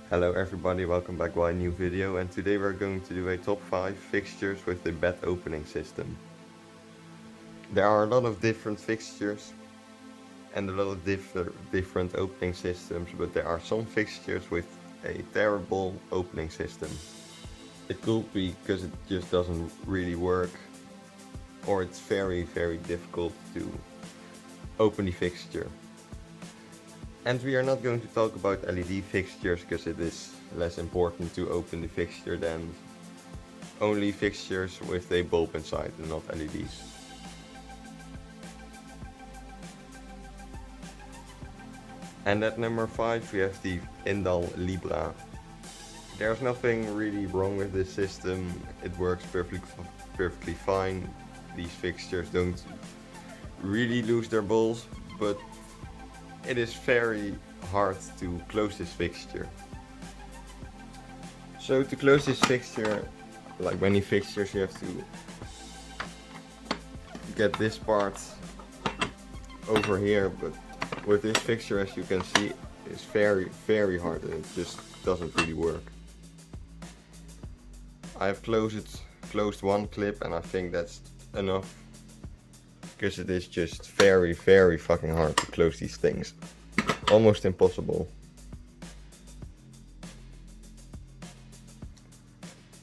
Hello everybody, welcome back to a new video, and today we're going to do a top 5 fixtures with the bed opening system. There are a lot of different fixtures and a lot of different opening systems, but there are some fixtures with a terrible opening system. It could be because it just doesn't really work, or it's very difficult to open the fixture. And we are not going to talk about LED fixtures because it is less important to open the fixture than only fixtures with a bulb inside and not LEDs. And at number 5 we have the Indelible. There's nothing really wrong with this system, it works perfectly fine. These fixtures don't really lose their balls, but it is very hard to close this fixture. So to close this fixture, like many fixtures, you have to get this part over here, but with this fixture, as you can see, it's very hard and it just doesn't really work. I've closed one clip and I think that's enough, because it is just very fucking hard to close these things. Almost impossible.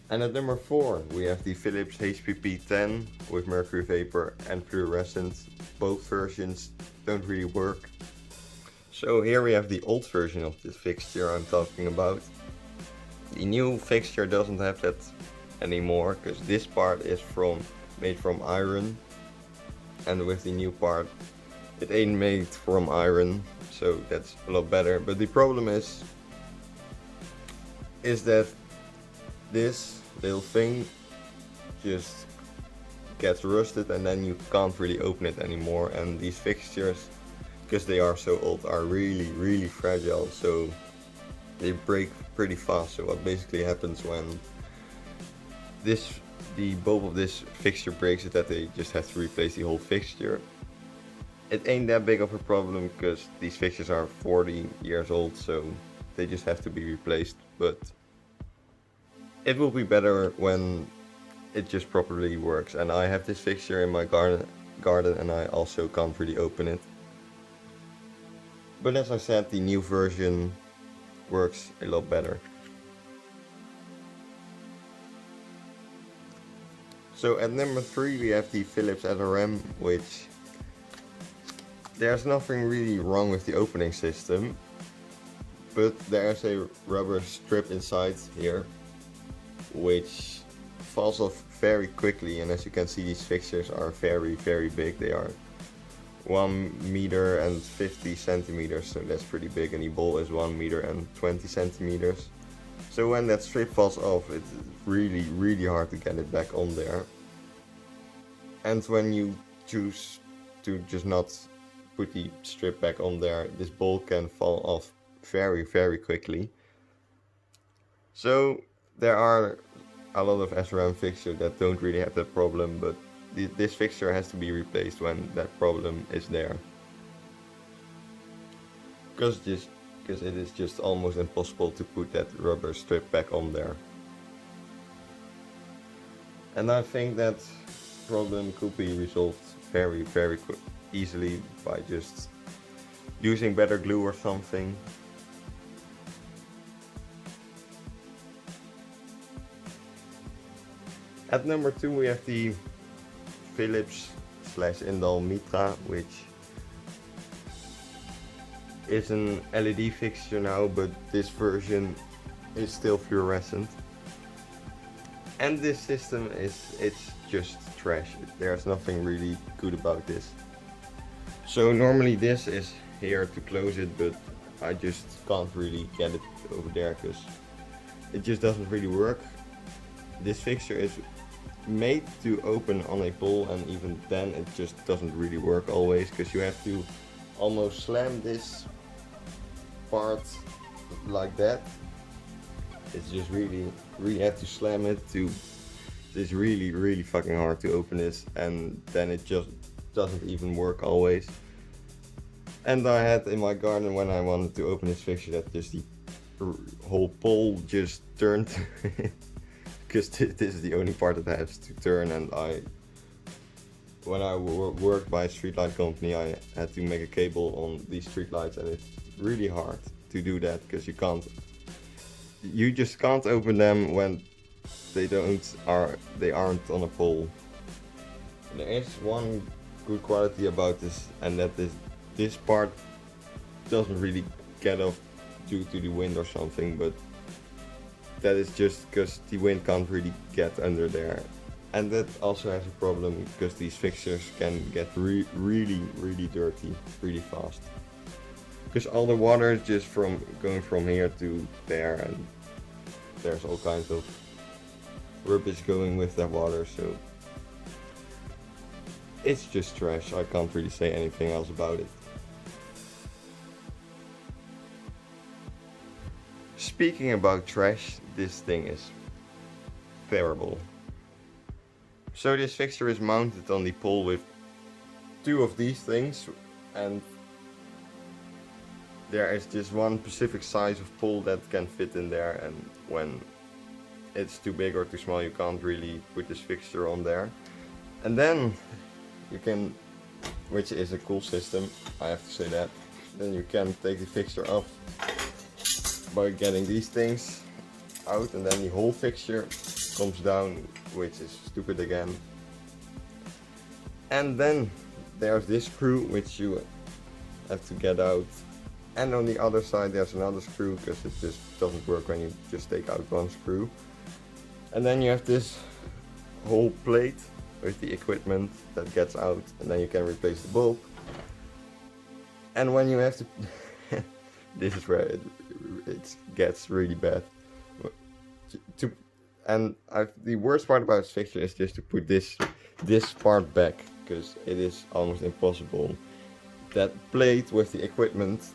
And at number 4 we have the Philips HPP10 with mercury vapor and fluorescent. Both versions don't really work. So here we have the old version of this fixture I'm talking about. The new fixture doesn't have that anymore, because this part is made from iron, and with the new part it ain't made from iron, so that's a lot better. But the problem is that this little thing just gets rusted and then you can't really open it anymore. And these fixtures, because they are so old, are really fragile, so they break pretty fast. So what basically happens when the bulb of this fixture breaks is that they just have to replace the whole fixture. It ain't that big of a problem because these fixtures are 40 years old, so they just have to be replaced. But it will be better when it just properly works. And I have this fixture in my garden and I also can't really open it. But as I said, the new version works a lot better. So at number 3 we have the Philips SRM, which there's nothing really wrong with the opening system, but there's a rubber strip inside here which falls off very quickly. And as you can see, these fixtures are very big. They are 1 meter and 50 centimeters, so that's pretty big, and the bowl is 1 meter and 20 centimeters. So when that strip falls off, it's really hard to get it back on there. And when you choose to just not put the strip back on there, this bowl can fall off very quickly. So there are a lot of SRM fixtures that don't really have that problem, but this fixture has to be replaced when that problem is there. Because it is just almost impossible to put that rubber strip back on there. And I think that problem could be resolved very easily by just using better glue or something. At number 2 we have the Philips /Indelible, which is an LED fixture now, but this version is still fluorescent. And this system it's just trash. There's nothing really good about this. So normally this is here to close it, but I just can't really get it over there because it just doesn't really work. This fixture is made to open on a pull, and even then it just doesn't really work always, because you have to almost slam this part like that. It's just really have to slam it to. It's really fucking hard to open this, and then it just doesn't even work always. And I had in my garden, when I wanted to open this fixture, that just the whole pole just turned because this is the only part that has to turn, and when I worked by a streetlight company, I had to make a cable on these streetlights, and it's really hard to do that because you just can't open them when they aren't on a pole. There is one good quality about this, and that this part doesn't really get off due to the wind or something, but that is just because the wind can't really get under there. And that also has a problem because these fixtures can get really dirty really fast. Because all the water is just going from here to there, and there's all kinds of rubbish going with that water, so it's just trash. I can't really say anything else about it. Speaking about trash, this thing is terrible. So this fixture is mounted on the pole with two of these things, and there is just one specific size of pole that can fit in there, and when it's too big or too small you can't really put this fixture on there. And then you can, which is a cool system, I have to say that, then you can take the fixture off by getting these things out, and then the whole fixture comes down, which is stupid again. And then there's this screw which you have to get out, and on the other side there's another screw because it just doesn't work when you just take out one screw. And then you have this whole plate with the equipment that gets out, and then you can replace the bulb. And when you have to this is where it gets really bad. The worst part about this fixture is just to put this part back, because it is almost impossible. That plate with the equipment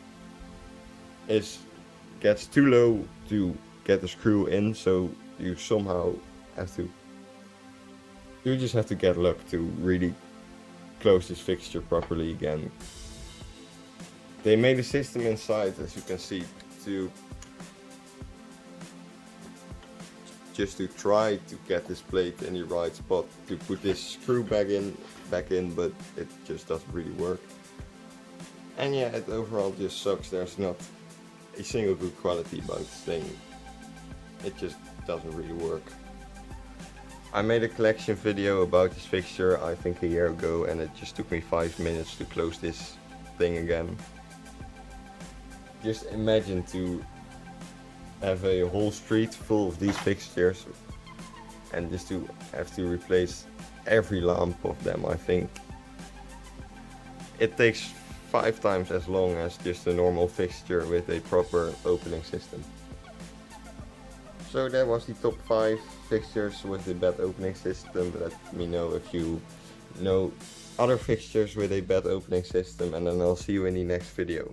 gets too low to get the screw in, so you somehow just have to get luck to really close this fixture properly again. They made a system inside, as you can see, just to try to get this plate in the right spot to put this screw back in, but it just doesn't really work. And yeah, it overall just sucks. There's not a single good quality about this thing. It just doesn't really work. I made a collection video about this fixture I think a year ago, and it just took me 5 minutes to close this thing again. Just imagine to have a whole street full of these fixtures and just to have to replace every lamp of them. I think it takes 5 times as long as just a normal fixture with a proper opening system. So that was the top 5 fixtures with a bad opening system. Let me know if you know other fixtures with a bad opening system, and then I'll see you in the next video.